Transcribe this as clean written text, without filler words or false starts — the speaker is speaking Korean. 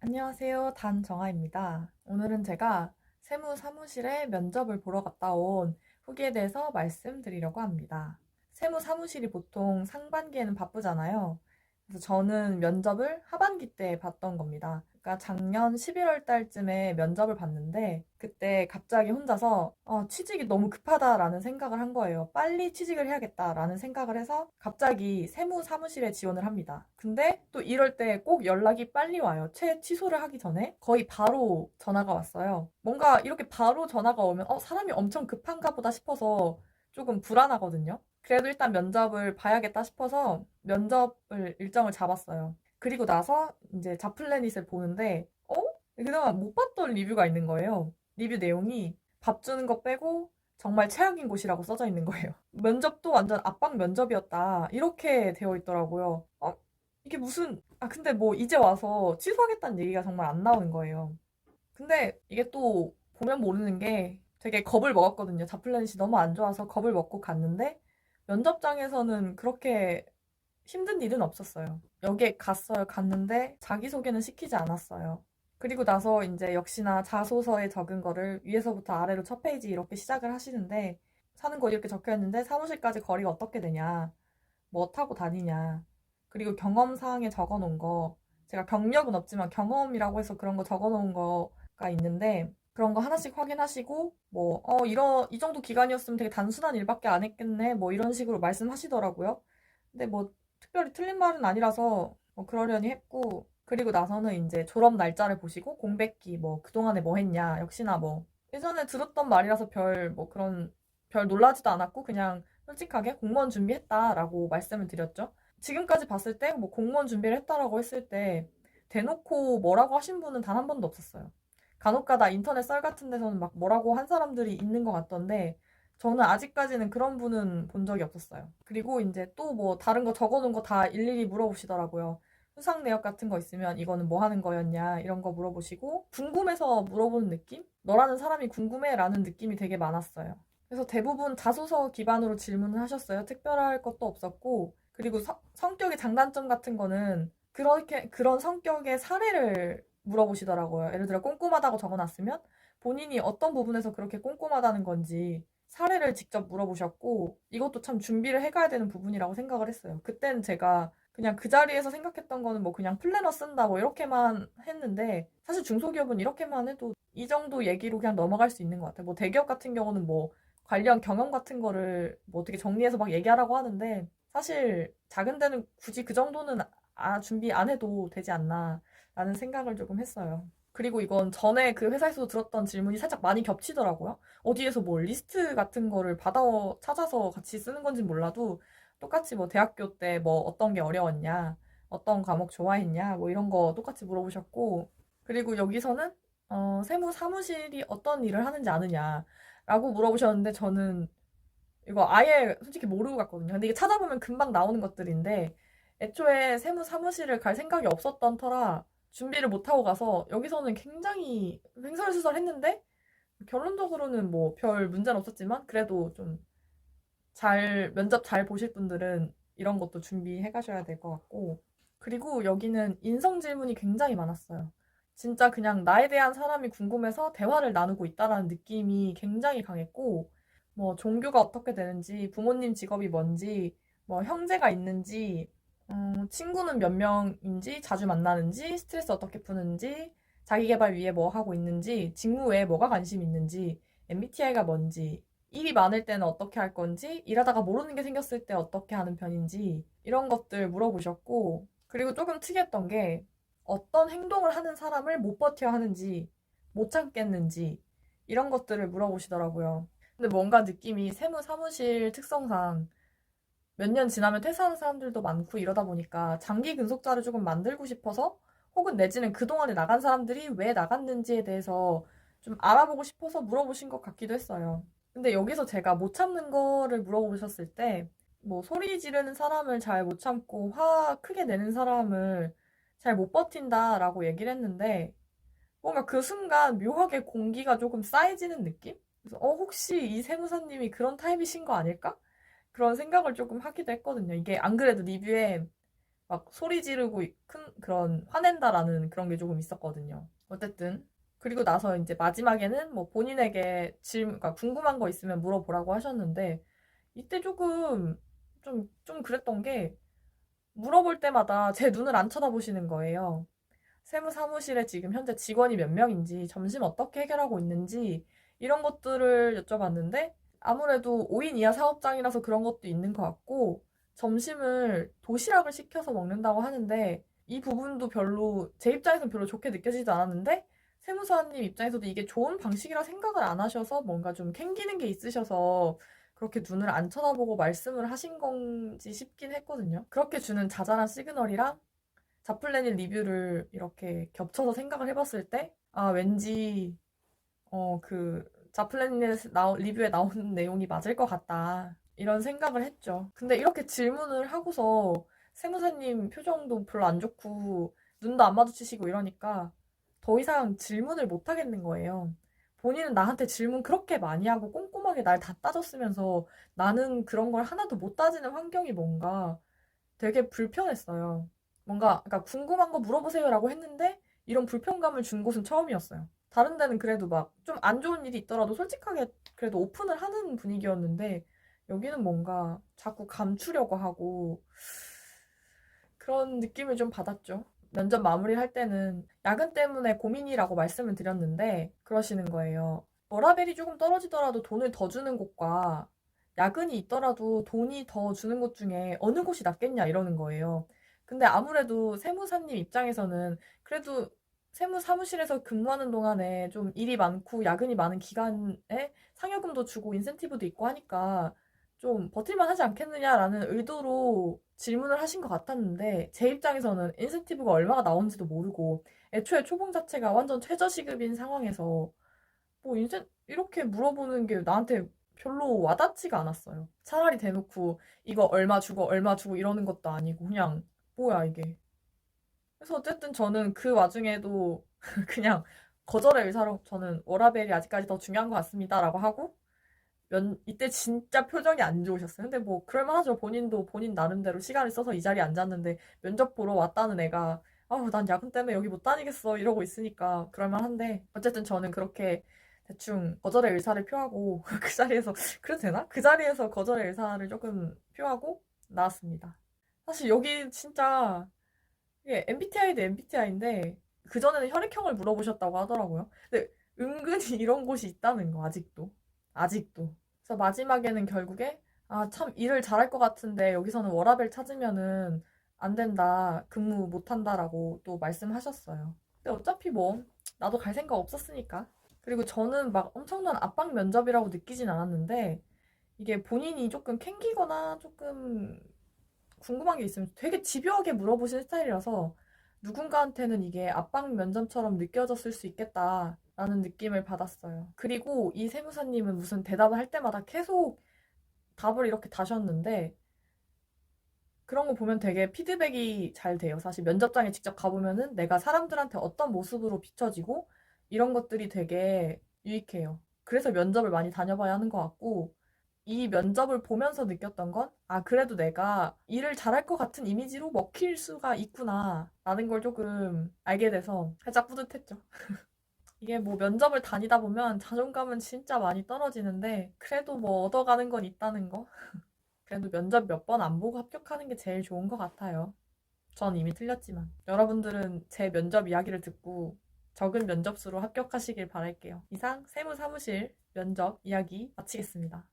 안녕하세요. 단정아입니다. 오늘은 제가 세무사무실에 면접을 보러 갔다 온 후기에 대해서 말씀드리려고 합니다. 세무사무실이 보통 상반기에는 바쁘잖아요. 그래서 저는 면접을 하반기 때 봤던 겁니다. 그러니까 작년 11월 달쯤에 면접을 봤는데 그때 갑자기 혼자서 취직이 너무 급하다라는 생각을 한 거예요. 빨리 취직을 해야겠다라는 생각을 해서 갑자기 세무사무실에 지원을 합니다. 근데 또 이럴 때 꼭 연락이 빨리 와요. 취소를 하기 전에 거의 바로 전화가 왔어요. 뭔가 이렇게 바로 전화가 오면 사람이 엄청 급한가 보다 싶어서 조금 불안하거든요. 그래도 일단 면접을 봐야겠다 싶어서 면접을 일정을 잡았어요. 그리고 나서 이제 잡플래닛을 보는데 그동안 못 봤던 리뷰가 있는 거예요. 리뷰 내용이 밥 주는 거 빼고 정말 최악인 곳이라고 써져 있는 거예요. 면접도 완전 압박 면접이었다. 이렇게 되어 있더라고요. 이게 무슨 근데 뭐 이제 와서 취소하겠다는 얘기가 정말 안 나오는 거예요. 근데 이게 또 보면 모르는 게 되게 겁을 먹었거든요. 잡플래닛이 너무 안 좋아서 겁을 먹고 갔는데 면접장에서는 그렇게 힘든 일은 없었어요. 여기에 갔어요. 갔는데 자기소개는 시키지 않았어요. 그리고 나서 이제 역시나 자소서에 적은 거를 위에서부터 아래로 첫 페이지 이렇게 시작을 하시는데 사는 곳 이렇게 적혀 있는데 사무실까지 거리가 어떻게 되냐, 뭐 타고 다니냐, 그리고 경험사항에 적어 놓은 거, 제가 경력은 없지만 경험이라고 해서 그런 거 적어 놓은 거가 있는데 그런 거 하나씩 확인하시고 뭐 이 정도 기간이었으면 되게 단순한 일밖에 안 했겠네 뭐 이런 식으로 말씀하시더라고요. 근데 뭐 특별히 틀린 말은 아니라서 뭐 그러려니 했고, 그리고 나서는 이제 졸업 날짜를 보시고 공백기 뭐 그동안에 뭐 했냐, 역시나 뭐 예전에 들었던 말이라서 별 놀라지도 않았고 그냥 솔직하게 공무원 준비했다라고 말씀을 드렸죠. 지금까지 봤을 때 뭐 공무원 준비를 했다라고 했을 때 대놓고 뭐라고 하신 분은 단 한 번도 없었어요. 간혹가다 인터넷 썰 같은 데서는 막 뭐라고 한 사람들이 있는 것 같던데 저는 아직까지는 그런 분은 본 적이 없었어요. 그리고 이제 또 뭐 다른 거 적어놓은 거 다 일일이 물어보시더라고요. 수상 내역 같은 거 있으면 이거는 뭐 하는 거였냐 이런 거 물어보시고 궁금해서 물어보는 느낌? 너라는 사람이 궁금해라는 느낌이 되게 많았어요. 그래서 대부분 자소서 기반으로 질문을 하셨어요. 특별할 것도 없었고, 그리고 성격의 장단점 같은 거는 그런 성격의 사례를 물어보시더라고요. 예를 들어 꼼꼼하다고 적어놨으면 본인이 어떤 부분에서 그렇게 꼼꼼하다는 건지 사례를 직접 물어보셨고, 이것도 참 준비를 해가야 되는 부분이라고 생각을 했어요. 그때는 제가 그냥 그 자리에서 생각했던 거는 뭐 그냥 플래너 쓴다 뭐 이렇게만 했는데, 사실 중소기업은 이렇게만 해도 이 정도 얘기로 그냥 넘어갈 수 있는 것 같아요. 뭐 대기업 같은 경우는 뭐 관련 경험 같은 거를 뭐 어떻게 정리해서 막 얘기하라고 하는데 사실 작은 데는 굳이 그 정도는 준비 안 해도 되지 않나 라는 생각을 조금 했어요. 그리고 이건 전에 그 회사에서 들었던 질문이 살짝 많이 겹치더라고요. 어디에서 뭐 리스트 같은 거를 받아 찾아서 같이 쓰는 건지 몰라도 똑같이 뭐 대학교 때 뭐 어떤 게 어려웠냐, 어떤 과목 좋아했냐, 뭐 이런 거 똑같이 물어보셨고, 그리고 여기서는 세무 사무실이 어떤 일을 하는지 아느냐라고 물어보셨는데 저는 이거 아예 솔직히 모르고 갔거든요. 근데 이게 찾아보면 금방 나오는 것들인데 애초에 세무 사무실을 갈 생각이 없었던 터라 준비를 못하고 가서 여기서는 굉장히 횡설수설했는데 결론적으로는 뭐 별 문제는 없었지만 그래도 좀 면접 잘 보실 분들은 이런 것도 준비해 가셔야 될 것 같고, 그리고 여기는 인성 질문이 굉장히 많았어요. 진짜 그냥 나에 대한 사람이 궁금해서 대화를 나누고 있다라는 느낌이 굉장히 강했고, 뭐 종교가 어떻게 되는지, 부모님 직업이 뭔지, 뭐 형제가 있는지, 친구는 몇 명인지, 자주 만나는지, 스트레스 어떻게 푸는지, 자기 개발 위해 뭐 하고 있는지, 직무 외에 뭐가 관심 있는지, MBTI가 뭔지, 일이 많을 때는 어떻게 할 건지, 일하다가 모르는 게 생겼을 때 어떻게 하는 편인지, 이런 것들 물어보셨고, 그리고 조금 특이했던 게 어떤 행동을 하는 사람을 못 버텨 하는지, 못 참겠는지, 이런 것들을 물어보시더라고요. 근데 뭔가 느낌이 세무 사무실 특성상 몇 년 지나면 퇴사하는 사람들도 많고 이러다 보니까 장기 근속자를 조금 만들고 싶어서 혹은 내지는 그동안에 나간 사람들이 왜 나갔는지에 대해서 좀 알아보고 싶어서 물어보신 것 같기도 했어요. 근데 여기서 제가 못 참는 거를 물어보셨을 때, 뭐 소리 지르는 사람을 잘 못 참고 화 크게 내는 사람을 잘 못 버틴다라고 얘기를 했는데, 뭔가 그 순간 묘하게 공기가 조금 쌓여지는 느낌? 그래서 혹시 이 세무사님이 그런 타입이신 거 아닐까? 그런 생각을 조금 하기도 했거든요. 이게 안 그래도 리뷰에 막 소리 지르고 큰 그런 화낸다라는 그런 게 조금 있었거든요. 어쨌든 그리고 나서 이제 마지막에는 뭐 본인에게 그러니까 궁금한 거 있으면 물어보라고 하셨는데 이때 조금 좀 그랬던 게 물어볼 때마다 제 눈을 안 쳐다보시는 거예요. 세무사무실에 지금 현재 직원이 몇 명인지, 점심 어떻게 해결하고 있는지 이런 것들을 여쭤봤는데 아무래도 5인 이하 사업장이라서 그런 것도 있는 것 같고 점심을 도시락을 시켜서 먹는다고 하는데 이 부분도 별로 제 입장에서는 별로 좋게 느껴지지도 않았는데 세무사님 입장에서도 이게 좋은 방식이라 생각을 안 하셔서 뭔가 좀 캥기는 게 있으셔서 그렇게 눈을 안 쳐다보고 말씀을 하신 건지 싶긴 했거든요. 그렇게 주는 자잘한 시그널이랑 자플래닛 리뷰를 이렇게 겹쳐서 생각을 해봤을 때, 아, 왠지, 자플래닛 리뷰에 나오는 내용이 맞을 것 같다. 이런 생각을 했죠. 근데 이렇게 질문을 하고서 세무사님 표정도 별로 안 좋고, 눈도 안 마주치시고 이러니까 더 이상 질문을 못 하겠는 거예요. 본인은 나한테 질문 그렇게 많이 하고 꼼꼼하게 날 다 따졌으면서 나는 그런 걸 하나도 못 따지는 환경이 뭔가 되게 불편했어요. 뭔가 그러니까 궁금한 거 물어보세요라고 했는데 이런 불편감을 준 곳은 처음이었어요. 다른 데는 그래도 막 좀 안 좋은 일이 있더라도 솔직하게 그래도 오픈을 하는 분위기였는데 여기는 뭔가 자꾸 감추려고 하고 그런 느낌을 좀 받았죠. 면접 마무리할 때는 야근 때문에 고민이라고 말씀을 드렸는데 그러시는 거예요. 워라밸이 조금 떨어지더라도 돈을 더 주는 곳과 야근이 있더라도 돈이 더 주는 곳 중에 어느 곳이 낫겠냐 이러는 거예요. 근데 아무래도 세무사님 입장에서는 그래도 세무 사무실에서 근무하는 동안에 좀 일이 많고 야근이 많은 기간에 상여금도 주고 인센티브도 있고 하니까 좀 버틸만 하지 않겠느냐라는 의도로 질문을 하신 것 같았는데 제 입장에서는 인센티브가 얼마가 나오는지도 모르고 애초에 초봉 자체가 완전 최저시급인 상황에서 뭐 이렇게 물어보는 게 나한테 별로 와닿지가 않았어요. 차라리 대놓고 이거 얼마 주고 이러는 것도 아니고 그냥 뭐야 이게. 그래서 어쨌든 저는 그 와중에도 그냥 거절의 의사로 저는 워라밸이 아직까지 더 중요한 것 같습니다라고 하고 이때 진짜 표정이 안 좋으셨어요. 근데 뭐 그럴만하죠. 본인도 본인 나름대로 시간을 써서 이 자리에 앉았는데 면접 보러 왔다는 애가 아우 난 야근 때문에 여기 못 다니겠어 이러고 있으니까 그럴만한데 어쨌든 저는 그렇게 대충 거절의 의사를 표하고 그 자리에서 그래도 되나? 그 자리에서 거절의 의사를 조금 표하고 나왔습니다. 사실 여기 진짜 이게 MBTI 대 MBTI인데 그전에는 혈액형을 물어보셨다고 하더라고요. 근데 은근히 이런 곳이 있다는 거 아직도. 아직도. 그래서 마지막에는 결국에 아, 참 일을 잘할 것 같은데 여기서는 워라밸 찾으면은 안 된다. 근무 못 한다라고 또 말씀하셨어요. 근데 어차피 뭐 나도 갈 생각 없었으니까. 그리고 저는 막 엄청난 압박 면접이라고 느끼진 않았는데 이게 본인이 조금 캥기거나 조금 궁금한 게 있으면 되게 집요하게 물어보시는 스타일이라서 누군가한테는 이게 압박 면접처럼 느껴졌을 수 있겠다라는 느낌을 받았어요. 그리고 이 세무사님은 무슨 대답을 할 때마다 계속 답을 이렇게 다셨는데 그런 거 보면 되게 피드백이 잘 돼요. 사실 면접장에 직접 가보면은 내가 사람들한테 어떤 모습으로 비춰지고 이런 것들이 되게 유익해요. 그래서 면접을 많이 다녀봐야 하는 것 같고 이 면접을 보면서 느꼈던 건, 아, 그래도 내가 일을 잘할 것 같은 이미지로 먹힐 수가 있구나, 라는 걸 조금 알게 돼서 살짝 뿌듯했죠. 이게 뭐 면접을 다니다 보면 자존감은 진짜 많이 떨어지는데, 그래도 뭐 얻어가는 건 있다는 거. 그래도 면접 몇 번 안 보고 합격하는 게 제일 좋은 것 같아요. 전 이미 틀렸지만. 여러분들은 제 면접 이야기를 듣고 적은 면접수로 합격하시길 바랄게요. 이상 세무사무실 면접 이야기 마치겠습니다.